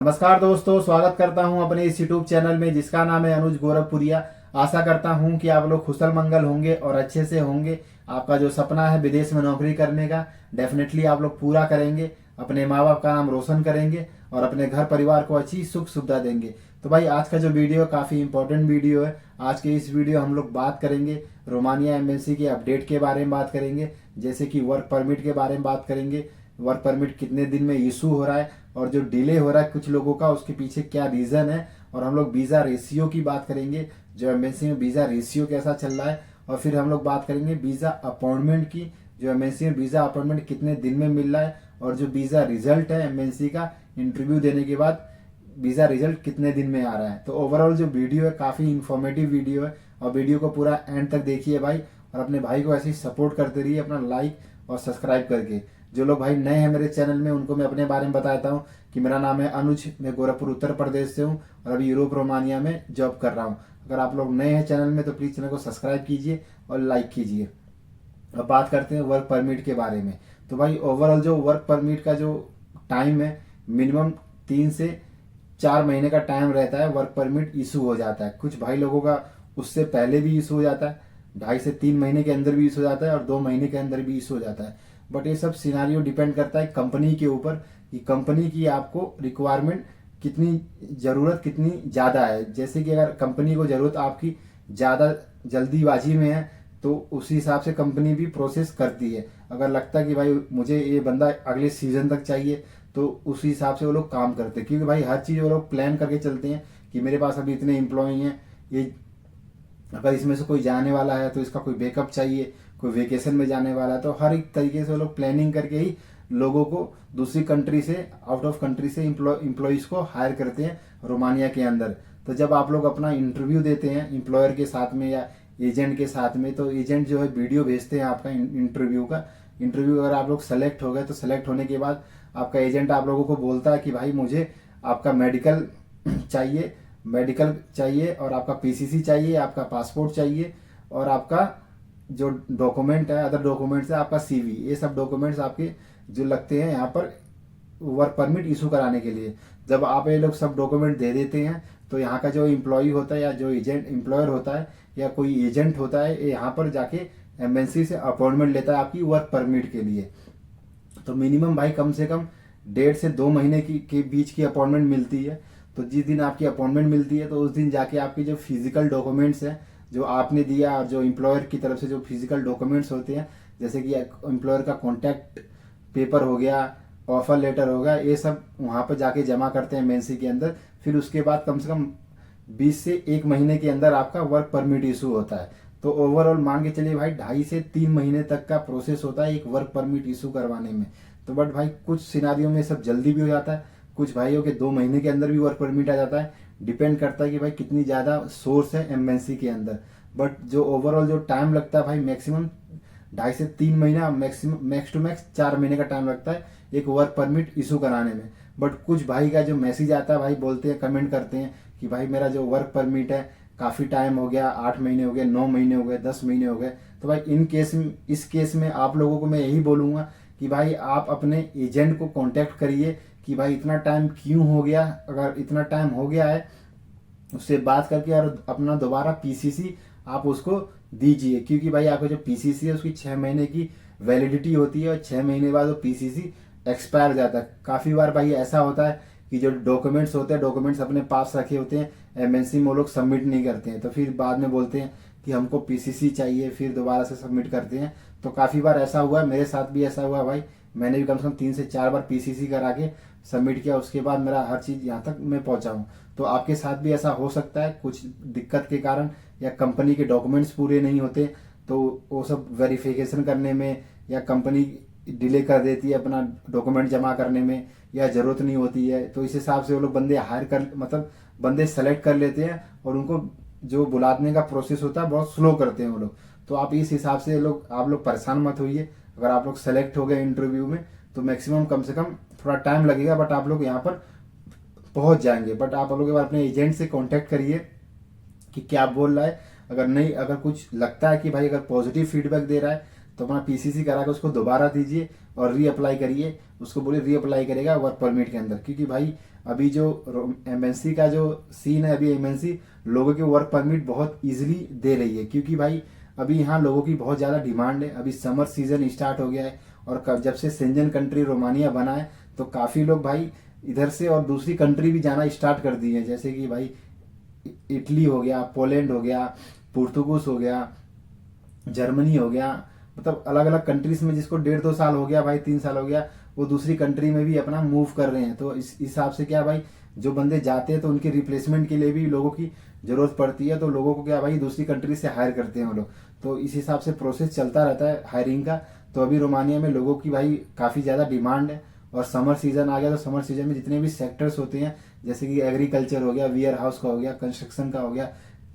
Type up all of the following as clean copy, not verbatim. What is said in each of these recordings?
नमस्कार दोस्तों, स्वागत करता हूं अपने इस यूट्यूब चैनल में जिसका नाम है अनुज गोरखपुरिया। आशा करता हूं कि आप लोग कुशल मंगल होंगे और अच्छे से होंगे। आपका जो सपना है विदेश में नौकरी करने का, डेफिनेटली आप लोग पूरा करेंगे। अपने माँ बाप का नाम रोशन करेंगे और अपने घर परिवार को अच्छी सुख सुविधा देंगे। तो भाई आज का जो वीडियो काफ़ी इंपॉर्टेंट वीडियो है। आज के इस वीडियो हम लोग बात करेंगे रोमानिया एम्बेसी के अपडेट के बारे में बात करेंगे, जैसे कि वर्क परमिट के बारे में बात करेंगे। वर्क परमिट कितने दिन में इशू हो रहा है और जो डिले हो रहा है कुछ लोगों का, उसके पीछे क्या रीज़न है। और हम लोग वीज़ा रेशियो की बात करेंगे, जो एम्बेसी में वीज़ा रेशियो कैसा चल रहा है। और फिर हम लोग बात करेंगे वीज़ा अपॉइंटमेंट की, जो एम्बेसी में वीज़ा अपॉइंटमेंट कितने दिन में मिल रहा है। और जो वीज़ा रिजल्ट है एम्बेसी का, इंटरव्यू देने के बाद वीज़ा रिजल्ट कितने दिन में आ रहा है। तो ओवरऑल जो वीडियो है काफ़ी इंफॉर्मेटिव वीडियो है और वीडियो को पूरा एंड तक देखिए भाई। और अपने भाई को ऐसे ही सपोर्ट करते रहिए अपना लाइक और सब्सक्राइब करके। जो लोग भाई नए हैं मेरे चैनल में, उनको मैं अपने बारे में बताता हूँ कि मेरा नाम है अनुज, मैं गोरखपुर उत्तर प्रदेश से हूँ और अभी यूरोप रोमानिया में जॉब कर रहा हूँ। अगर आप लोग नए हैं चैनल में तो प्लीज़ चैनल को सब्सक्राइब कीजिए और लाइक कीजिए। अब बात करते हैं वर्क परमिट के बारे में। तो भाई ओवरऑल जो वर्क परमिट का जो टाइम है, मिनिमम 3 से 4 महीने का टाइम रहता है। वर्क परमिट इशू हो जाता है। कुछ भाई लोगों का उससे पहले भी इशू हो जाता है, 2.5 से 3 महीने के अंदर भी इशू हो जाता है और 2 महीने के अंदर भी इशू हो जाता है। बट ये सब सिनारियो डिपेंड करता है कंपनी के ऊपर कि कंपनी की आपको रिक्वायरमेंट कितनी, ज़रूरत कितनी ज़्यादा है। जैसे कि अगर कंपनी को ज़रूरत आपकी ज़्यादा जल्दीबाजी में है तो उसी हिसाब से कंपनी भी प्रोसेस करती है। अगर लगता है कि भाई मुझे ये बंदा अगले सीजन तक चाहिए तो उसी हिसाब से वो लोग काम करते हैं, क्योंकि भाई हर चीज़ वो लोग प्लान करके चलते हैं कि मेरे पास अभी इतने एम्प्लॉय हैं, ये अगर इसमें से कोई जाने वाला है तो इसका कोई बैकअप चाहिए, कोई वेकेशन में जाने वाला है। तो हर एक तरीके से वो लोग प्लानिंग करके ही लोगों को दूसरी कंट्री से, आउट ऑफ कंट्री से इम्प्लॉयज़ को हायर करते हैं रोमानिया के अंदर। तो जब आप लोग अपना इंटरव्यू देते हैं एम्प्लॉयर के साथ में या एजेंट के साथ में, तो एजेंट जो है वीडियो भेजते हैं आपका इंटरव्यू का। इंटरव्यू अगर आप लोग सेलेक्ट हो गए तो सेलेक्ट होने के बाद आपका एजेंट आप लोगों को बोलता है कि भाई मुझे आपका मेडिकल चाहिए, और आपका पीसीसी चाहिए, आपका पासपोर्ट चाहिए और आपका जो डॉक्यूमेंट है, अदर डॉक्यूमेंट्स है, आपका सीवी। ये सब डॉक्यूमेंट्स आपके जो लगते हैं यहाँ पर वर्क परमिट इशू कराने के लिए। जब आप ये लोग सब डॉक्यूमेंट दे देते हैं तो यहाँ का जो एम्प्लॉय होता है या जो एजेंट एम्प्लॉयर होता है या कोई एजेंट होता है, ये यहाँ पर जाके एम्बेसी से अपॉइंटमेंट लेता है आपकी वर्क परमिट के लिए। तो मिनिमम भाई कम से कम 1.5 से 2 महीने के बीच की अपॉइंटमेंट मिलती है। तो जिस दिन आपकी अपॉइंटमेंट मिलती है तो उस दिन जाके आपके जो फिजिकल डॉक्यूमेंट्स हैं जो आपने दिया, और जो एम्प्लॉयर की तरफ से जो फिजिकल डॉक्यूमेंट्स होते हैं, जैसे कि एम्प्लॉयर का कॉन्टैक्ट पेपर हो गया, ऑफर लेटर हो गया, ये सब वहाँ पर जाके जमा करते हैं एम्बेसी के अंदर। फिर उसके बाद कम से कम 20 से 1 महीने के अंदर आपका वर्क परमिट इशू होता है। तो ओवरऑल मान के चलिए भाई 2.5 से 3 महीने तक का प्रोसेस होता है एक वर्क परमिट इशू करवाने में। तो बट भाई कुछ सिनारियों में सब जल्दी भी हो जाता है, कुछ भाइयों के 2 महीने के अंदर भी वर्क परमिट आ जाता है। डिपेंड करता है कि भाई कितनी ज़्यादा सोर्स है एम्बेसी के अंदर। बट जो ओवरऑल जो टाइम लगता है भाई, मैक्सिमम 2.5 से 3 महीना, मैक्सिमम मैक्स टू मैक्स 4 महीने का टाइम लगता है एक वर्क परमिट इशू कराने में। बट कुछ भाई का जो मैसेज आता है, भाई बोलते हैं, कमेंट करते हैं कि भाई मेरा जो वर्क परमिट है काफ़ी टाइम हो गया, 8 महीने हो गए, 9 महीने हो गए, 10 महीने हो गए। तो भाई इस केस में आप लोगों को मैं यही बोलूँगा कि भाई आप अपने एजेंट को कांटेक्ट करिए कि भाई इतना टाइम क्यों हो गया। अगर इतना टाइम हो गया है उससे बात करके और अपना दोबारा पीसीसी आप उसको दीजिए, क्योंकि भाई आपका जो पीसीसी है उसकी 6 महीने की वैलिडिटी होती है और 6 महीने बाद वो पीसीसी एक्सपायर हो जाता है। काफ़ी बार भाई ऐसा होता है कि जो डॉक्यूमेंट्स होते हैं, डॉक्यूमेंट्स अपने पास रखे होते हैं, एमएनसी में वो लोग सबमिट नहीं करते हैं, तो फिर बाद में बोलते हैं कि हमको पीसीसी चाहिए, फिर दोबारा से सबमिट करते हैं। तो काफ़ी बार ऐसा हुआ है, मेरे साथ भी ऐसा हुआ भाई। मैंने भी कम से कम 3 से 4 बार पीसीसी करा के सबमिट किया, उसके बाद मेरा हर चीज़ यहाँ तक मैं पहुँचा हूँ। तो आपके साथ भी ऐसा हो सकता है कुछ दिक्कत के कारण, या कंपनी के डॉक्यूमेंट्स पूरे नहीं होते तो वो सब वेरिफिकेशन करने में, या कंपनी डिले कर देती है अपना डॉक्यूमेंट जमा करने में, या ज़रूरत नहीं होती है। तो इस हिसाब से वो लोग बंदे हायर कर, मतलब बंदे सेलेक्ट कर लेते हैं और उनको जो बुलाने का प्रोसेस होता है बहुत स्लो करते हैं वो लोग। तो आप इस हिसाब से आप लोग परेशान मत होइए। अगर आप लोग सेलेक्ट हो गए इंटरव्यू में तो मैक्सिमम कम से कम थोड़ा टाइम लगेगा, बट आप लोग यहाँ पर पहुँच जाएंगे। बट आप लोग एक बार अपने एजेंट से कॉन्टैक्ट करिए कि क्या बोल रहा है। अगर कुछ लगता है कि भाई अगर पॉजिटिव फीडबैक दे रहा है तो अपना पीसीसी करा के उसको दोबारा दीजिए और रीअप्लाई करिए, उसको बोलिए रीअप्लाई करेगा वर्क परमिट के अंदर। क्योंकि भाई अभी जो एमएनसी का जो सीन है, अभी एमएनसी लोगों के वर्क परमिट बहुत ईजिली दे रही है, क्योंकि भाई अभी यहाँ लोगों की बहुत ज़्यादा डिमांड है। अभी समर सीजन स्टार्ट हो गया है और जब से शेंजन कंट्री रोमानिया बना है तो काफ़ी लोग भाई इधर से और दूसरी कंट्री भी जाना स्टार्ट कर दिए हैं, जैसे कि भाई इटली हो गया, पोलैंड हो गया, पुर्तगाल हो गया, जर्मनी हो गया, मतलब अलग अलग कंट्रीज में जिसको 1.5-2 साल हो गया भाई, 3 साल हो गया, वो दूसरी कंट्री में भी अपना मूव कर रहे हैं। तो इस हिसाब से क्या भाई जो बंदे जाते हैं तो उनके रिप्लेसमेंट के लिए भी लोगों की जरूरत पड़ती है, तो लोगों को क्या भाई दूसरी कंट्री से हायर करते हैं वो लोग। तो इस हिसाब से प्रोसेस चलता रहता है हायरिंग का। तो अभी रोमानिया में लोगों की भाई काफ़ी ज़्यादा डिमांड है और समर सीजन आ गया, तो समर सीजन में जितने भी सेक्टर्स होते हैं जैसे कि एग्रीकल्चर हो गया, वियर हाउस का हो गया, कंस्ट्रक्शन का हो गया,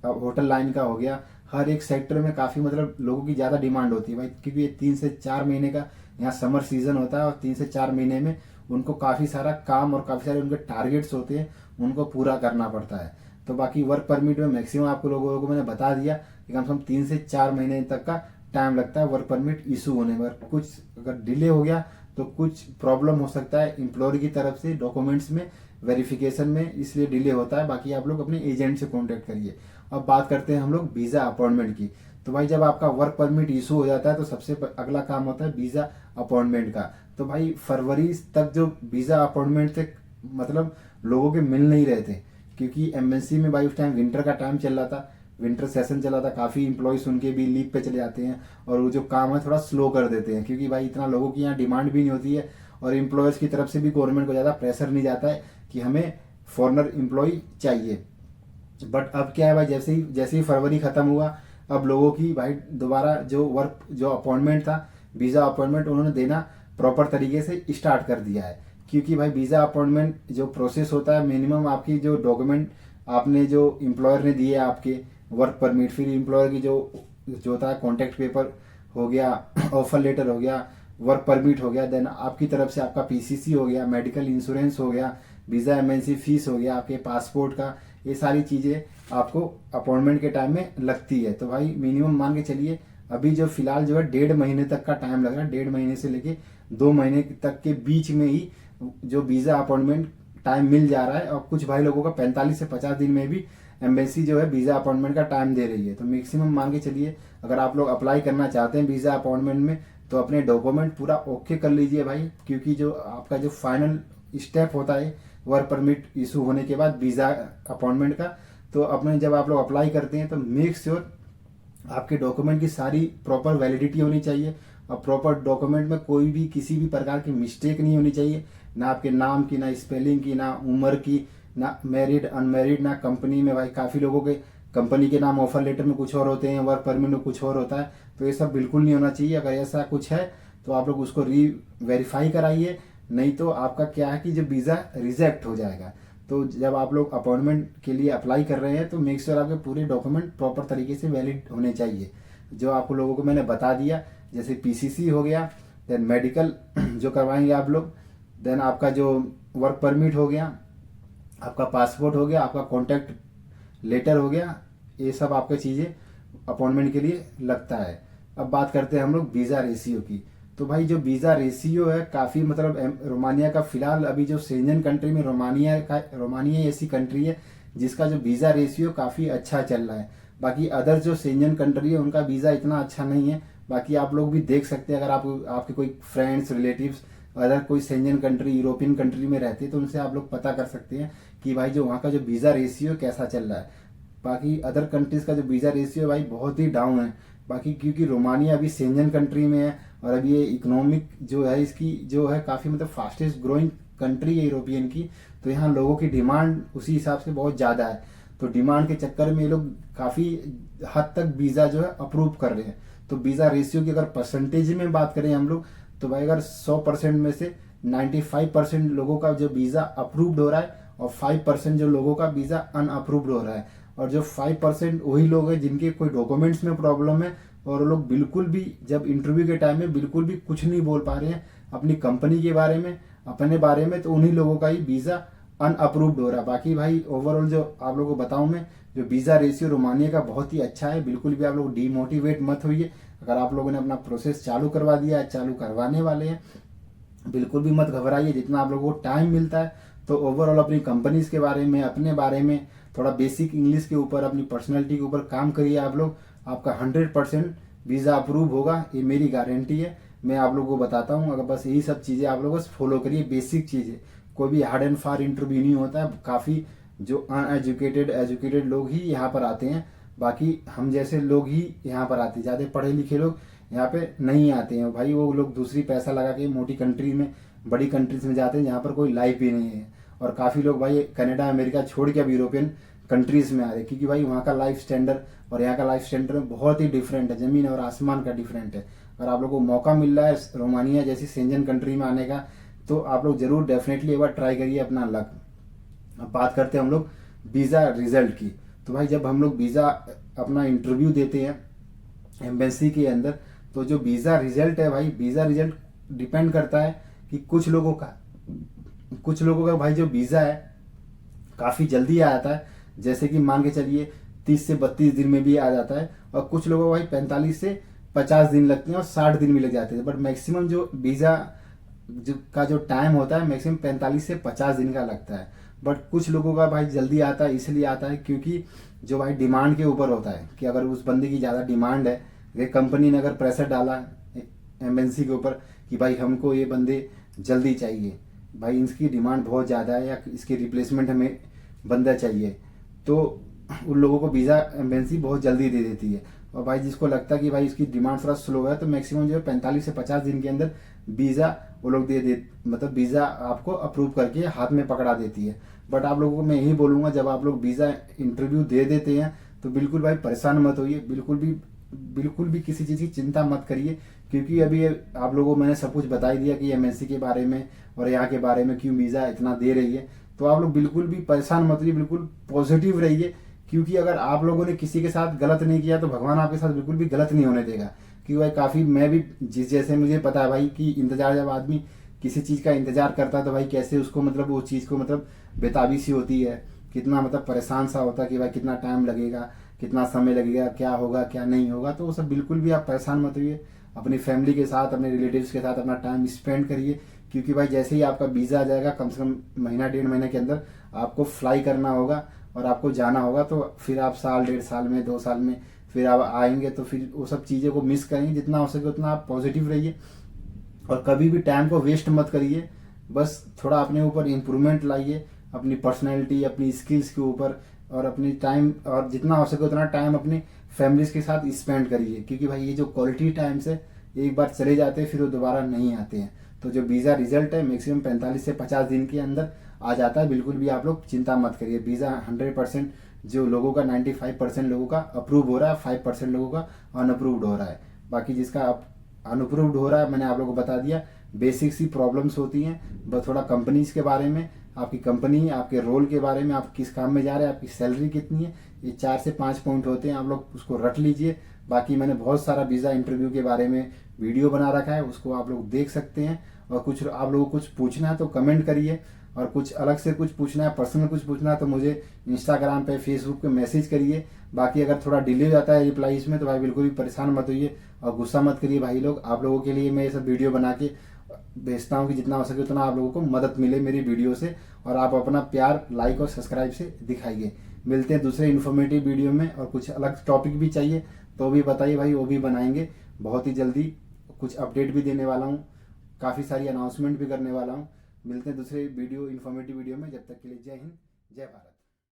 होटल लाइन का हो गया, हर एक सेक्टर में काफ़ी मतलब लोगों की ज़्यादा डिमांड होती है भाई। क्योंकि ये 3 से 4 महीने का यहाँ समर सीजन होता है और 3 से 4 महीने में उनको काफ़ी सारा काम और काफ़ी सारे उनके टारगेट्स होते हैं, उनको पूरा करना पड़ता है। तो बाकी वर्क परमिट में मैक्सिमम आपको लोगों को मैंने बता दिया कि कम से कम 3 से 4 महीने तक का टाइम लगता है वर्क परमिट इशू होने पर। कुछ अगर डिले हो गया तो कुछ प्रॉब्लम हो सकता है एम्प्लॉयर की तरफ से डॉक्यूमेंट्स में, वेरिफिकेशन में, इसलिए डिले होता है। बाकी आप लोग अपने एजेंट से कॉन्टेक्ट करिए। अब बात करते हैं हम लोग वीज़ा अपॉइंटमेंट की। तो भाई जब आपका वर्क परमिट इशू हो जाता है तो सबसे अगला काम होता है वीज़ा अपॉइंटमेंट का। तो भाई फरवरी तक जो वीज़ा अपॉइंटमेंट थे मतलब लोगों के मिल नहीं रहे थे, क्योंकि एमएनसी में भाई उस टाइम विंटर का टाइम चल रहा था, विंटर सेशन चला था, काफ़ी इंप्लॉयज़ उनके भी लीव पे चले जाते हैं और वो जो काम है थोड़ा स्लो कर देते हैं, क्योंकि भाई इतना लोगों की यहाँ डिमांड भी नहीं होती है और एम्प्लॉयर्स की तरफ से भी गवर्नमेंट को ज़्यादा प्रेशर नहीं जाता है कि हमें फॉरनर एम्प्लॉय चाहिए। बट अब क्या है भाई, जैसे ही फरवरी ख़त्म हुआ अब लोगों की भाई दोबारा जो अपॉइंटमेंट था वीज़ा अपॉइंटमेंट उन्होंने देना प्रॉपर तरीके से स्टार्ट कर दिया है। क्योंकि भाई वीज़ा अपॉइंटमेंट जो प्रोसेस होता है, मिनिमम आपकी जो डॉक्यूमेंट आपने जो एम्प्लॉयर ने दिए आपके वर्क परमिट, फिर एम्प्लॉयर की जो होता है कॉन्टैक्ट पेपर हो गया, ऑफर लेटर हो गया, वर्क परमिट हो गया, देन आपकी तरफ से आपका पीसीसी हो गया, मेडिकल इंश्योरेंस हो गया, वीज़ा एमएनसी फीस हो गया, आपके पासपोर्ट का, ये सारी चीज़ें आपको अपॉइंटमेंट के टाइम में लगती है। तो भाई मिनिमम मान के चलिए अभी जो फिलहाल जो है 1.5 महीने तक का टाइम लग रहा है, 1.5 महीने से लेके 2 महीने तक के बीच में ही जो वीज़ा अपॉइंटमेंट टाइम मिल जा रहा है। और कुछ भाई लोगों का 45 से 50 दिन में भी एम्बेसी जो है वीज़ा अपॉइंटमेंट का टाइम दे रही है। तो मैक्सिमम मान के चलिए अगर आप लोग अप्लाई करना चाहते हैं वीज़ा अपॉइंटमेंट में तो अपने डॉक्यूमेंट पूरा ओके कर लीजिए भाई, क्योंकि जो आपका जो फाइनल स्टेप होता है वर्क परमिट इशू होने के बाद वीज़ा अपॉइंटमेंट का, तो अपने जब आप लोग अप्लाई करते हैं तो मेक श्योर आपके डॉक्यूमेंट की सारी प्रॉपर वैलिडिटी होनी चाहिए और प्रॉपर डॉक्यूमेंट में कोई भी किसी भी प्रकार की मिस्टेक नहीं होनी चाहिए, ना आपके नाम की, ना स्पेलिंग की, ना उम्र की, ना मैरिड अनमैरिड, ना कंपनी में भाई काफ़ी लोगों के कंपनी के नाम ऑफर लेटर में कुछ और होते हैं, वर्क परमिट में कुछ और होता है। तो ये सब बिल्कुल नहीं होना चाहिए। अगर ऐसा कुछ है तो आप लोग उसको वेरीफाई कराइए, नहीं तो आपका क्या है कि जो वीज़ा रिजेक्ट हो जाएगा। तो जब आप लोग अपॉइंटमेंट के लिए अप्लाई कर रहे हैं तो मेक श्योर आपके पूरे डॉक्यूमेंट प्रॉपर तरीके से वैलिड होने चाहिए, जो आपको लोगों को मैंने बता दिया। जैसे पीसीसी हो गया, देन मेडिकल जो करवाएंगे आप लोग, देन आपका जो वर्क परमिट हो गया, आपका पासपोर्ट हो गया, आपका कॉन्टैक्ट लेटर हो गया, ये सब आपके चीज़ें अपॉइंटमेंट के लिए लगता है। अब बात करते हैं हम लोग वीज़ा रेशियो की। तो भाई जो वीज़ा रेशियो है काफ़ी मतलब रोमानिया का फिलहाल अभी जो शेंजन कंट्री में रोमानिया ऐसी कंट्री है जिसका जो वीज़ा रेशियो काफ़ी अच्छा चल रहा है। बाकी अदर जो शेंजन कंट्री है उनका वीज़ा इतना अच्छा नहीं है। बाकी आप लोग भी देख सकते हैं, अगर आपके कोई फ्रेंड्स रिलेटिव्स अदर कोई शेंजन कंट्री यूरोपियन कंट्री में रहते हैं तो उनसे आप लोग पता कर सकते हैं कि भाई जो वहाँ का जो वीज़ा रेशियो कैसा चल रहा है। बाकी अदर कंट्रीज़ का जो वीज़ा रेशियो भाई बहुत ही डाउन है। बाकी क्योंकि रोमानिया अभी शेंजन कंट्री में है और अभी ये इकोनॉमिक जो है इसकी जो है काफ़ी मतलब फास्टेस्ट ग्रोइंग कंट्री है यूरोपियन की, तो यहाँ लोगों की डिमांड उसी हिसाब से बहुत ज़्यादा है। तो डिमांड के चक्कर में ये लोग काफ़ी हद तक वीज़ा जो है अप्रूव कर रहे हैं। तो वीज़ा रेशियो की अगर परसेंटेज में बात करें हम लोग तो भाई अगर 100% में से 95% लोगों का जो वीज़ा अप्रूव्ड हो रहा है और 5% जो लोगों का वीज़ा अनअप्रूव्ड हो रहा है। और जो 5% वही लोग हैं जिनके कोई डॉक्यूमेंट्स में प्रॉब्लम है और वो लोग बिल्कुल भी जब इंटरव्यू के टाइम में बिल्कुल भी कुछ नहीं बोल पा रहे हैं अपनी कंपनी के बारे में, अपने बारे में, तो उन्हीं लोगों का ही वीज़ा अनअप्रूव्ड हो रहा है। बाकी भाई ओवरऑल जो आप लोगों को बताऊं मैं, जो वीज़ा रेशियो रोमानिया का बहुत ही अच्छा है। बिल्कुल भी आप लोग डीमोटिवेट मत होइए। अगर आप लोगों ने अपना प्रोसेस चालू करवा दिया है, चालू करवाने वाले हैं, बिल्कुल भी मत घबराइए। जितना आप लोगों को टाइम मिलता है तो ओवरऑल अपनी कंपनीज के बारे में, अपने बारे में थोड़ा बेसिक इंग्लिश के ऊपर, अपनी पर्सनैलिटी के ऊपर काम करिए आप लोग। आपका 100% वीज़ा अप्रूव होगा, ये मेरी गारंटी है। मैं आप लोगों को बताता हूँ, अगर बस यही सब चीज़ें आप लोग बस फॉलो करिए, बेसिक चीज़ें। कोई भी हार्ड एंड फार इंटरव्यू नहीं होता है। काफ़ी जो अनएजुकेटेड एजुकेटेड लोग ही यहाँ पर आते हैं, बाकी हम जैसे लोग ही यहाँ पर आते हैं। ज़्यादा पढ़े लिखे लोग यहाँ पे नहीं आते हैं भाई। वो लोग दूसरी पैसा लगा के मोटी कंट्री में, बड़ी कंट्रीज में जाते हैं जहाँ पर कोई लाइफ भी नहीं है। और काफ़ी लोग भाई कनाडा अमेरिका छोड़ के अब यूरोपियन कंट्रीज में आ रहे हैं, क्योंकि भाई वहाँ का लाइफ स्टैंडर्ड और यहाँ का लाइफ स्टैंडर्ड बहुत ही डिफरेंट है, ज़मीन और आसमान का डिफरेंट है। अगर आप लोगों को मौका मिल रहा है रोमानिया जैसी सेंजन कंट्री में आने का, तो आप लोग जरूर डेफिनेटली एक बार ट्राई करिए अपना लक। अब बात करते हैं हम लोग वीज़ा रिजल्ट की। तो भाई जब हम लोग वीज़ा अपना इंटरव्यू देते हैं एम्बेसी के अंदर, तो जो वीज़ा रिजल्ट है भाई, वीज़ा रिजल्ट डिपेंड करता है कि कुछ लोगों का भाई जो वीज़ा है काफ़ी जल्दी आ जाता है, जैसे कि मान के चलिए 30 से 32 दिन में भी आ जाता है। और कुछ लोगों को भाई 45 से 50 दिन लगते हैं और 60 दिन भी लग जाते हैं। बट मैक्सिमम जो वीज़ा का जो टाइम होता है मैक्सिमम 45 से 50 दिन का लगता है। बट कुछ लोगों का भाई जल्दी आता है, इसलिए आता है क्योंकि जो भाई डिमांड के ऊपर होता है कि अगर उस बंदे की ज़्यादा डिमांड है, ये कंपनी ने अगर प्रेशर डाला एमएनसी के ऊपर कि भाई हमको ये बंदे जल्दी चाहिए, भाई इसकी डिमांड बहुत ज़्यादा है या इसके रिप्लेसमेंट हमें बंदा चाहिए, तो उन लोगों को वीज़ा एम्बेसी बहुत जल्दी दे देती है। और भाई जिसको लगता है कि भाई इसकी डिमांड थोड़ा स्लो है, तो मैक्सिमम जो है 45 से 50 दिन के अंदर वीज़ा वो लोग मतलब वीज़ा आपको अप्रूव करके हाथ में पकड़ा देती है। बट आप लोगों को मैं यही बोलूँगा, जब आप लोग वीज़ा इंटरव्यू दे देते हैं तो बिल्कुल भाई परेशान मत होइए, बिल्कुल भी किसी चीज़ की चिंता मत करिए, क्योंकि अभी आप लोगों को मैंने सब कुछ बता ही दिया कि एमएनसी के बारे में और यहाँ के बारे में, क्यों वीज़ा इतना दे रही है। तो आप लोग बिल्कुल भी परेशान मत होइए, बिल्कुल पॉजिटिव रहिए, क्योंकि अगर आप लोगों ने किसी के साथ गलत नहीं किया तो भगवान आपके साथ बिल्कुल भी गलत नहीं होने देगा। क्योंकि भाई काफ़ी मैं भी जैसे मुझे पता है भाई कि इंतजार, जब आदमी किसी चीज़ का इंतजार करता है तो भाई कैसे उसको मतलब वो चीज़ को मतलब बेताबी सी होती है, कितना मतलब परेशान सा होता है कि भाई कितना टाइम लगेगा, कितना समय लगेगा, क्या होगा क्या नहीं होगा। तो वो सब बिल्कुल भी आप परेशान मत होइए, अपनी फैमिली के साथ, अपने रिलेटिव्स के साथ अपना टाइम स्पेंड करिए। क्योंकि भाई जैसे ही आपका वीज़ा आ जाएगा, कम से कम महीना 1.5 महीने के अंदर आपको फ्लाई करना होगा और आपको जाना होगा। तो फिर आप साल 1.5 साल में 2 साल में फिर आप आएंगे, तो फिर वो सब चीज़ों को मिस करेंगे। जितना हो सके उतना आप पॉजिटिव रहिए और कभी भी टाइम को वेस्ट मत करिए। बस थोड़ा अपने ऊपर इम्प्रूवमेंट लाइए, अपनी पर्सनैलिटी, अपनी स्किल्स के ऊपर, और अपनी टाइम, और जितना हो सके उतना टाइम अपनी फैमिलीज के साथ स्पेंड करिए। क्योंकि भाई ये जो क्वालिटी टाइम्स है एक बार चले जाते हैं फिर वो दोबारा नहीं आते हैं। तो जो वीज़ा रिजल्ट है मैक्सिमम 45 से 50 दिन के अंदर आ जाता है। बिल्कुल भी आप लोग चिंता मत करिए। वीज़ा 100% जो लोगों का 95% लोगों का अप्रूव हो रहा है, 5% लोगों का अनअप्रूव्ड हो रहा है। बाकी जिसका अनअप्रूव्ड हो रहा है मैंने आप लोगों को बता दिया। बेसिक सी प्रॉब्लम्स होती हैं, बस थोड़ा कंपनीज के बारे में, आपकी कंपनी, आपके रोल के बारे में, आप किस काम में जा रहे हैं, आपकी सैलरी कितनी है, ये 4 से 5 पॉइंट होते हैं, आप लोग उसको रट लीजिए। बाकी मैंने बहुत सारा वीज़ा इंटरव्यू के बारे में वीडियो बना रखा है, उसको आप लोग देख सकते हैं। और कुछ आप लोगों को कुछ पूछना है तो कमेंट करिए, और कुछ अलग से कुछ पूछना है, पर्सनल कुछ पूछना है तो मुझे इंस्टाग्राम पे, फेसबुक पे मैसेज करिए। बाकी अगर थोड़ा डिले हो जाता है रिप्लाईज में तो भाई बिल्कुल भी परेशान मत होइए और गुस्सा मत करिए भाई लोग। आप लोगों के लिए मैं ये सब वीडियो बना के भेजता हूँ कि जितना हो सके उतना आप लोगों को मदद मिले मेरी वीडियो से, और आप अपना प्यार लाइक और सब्सक्राइब से दिखाइए। मिलते हैं दूसरे इन्फॉर्मेटिव वीडियो में, और कुछ अलग टॉपिक भी चाहिए तो भी बताइए भाई, वो भी बनाएंगे बहुत ही जल्दी। कुछ अपडेट भी देने वाला हूँ, काफ़ी सारी अनाउंसमेंट भी करने वाला हूँ। मिलते हैं दूसरे वीडियो, इन्फॉर्मेटिव वीडियो में। जब तक के लिए जय हिंद, जय भारत।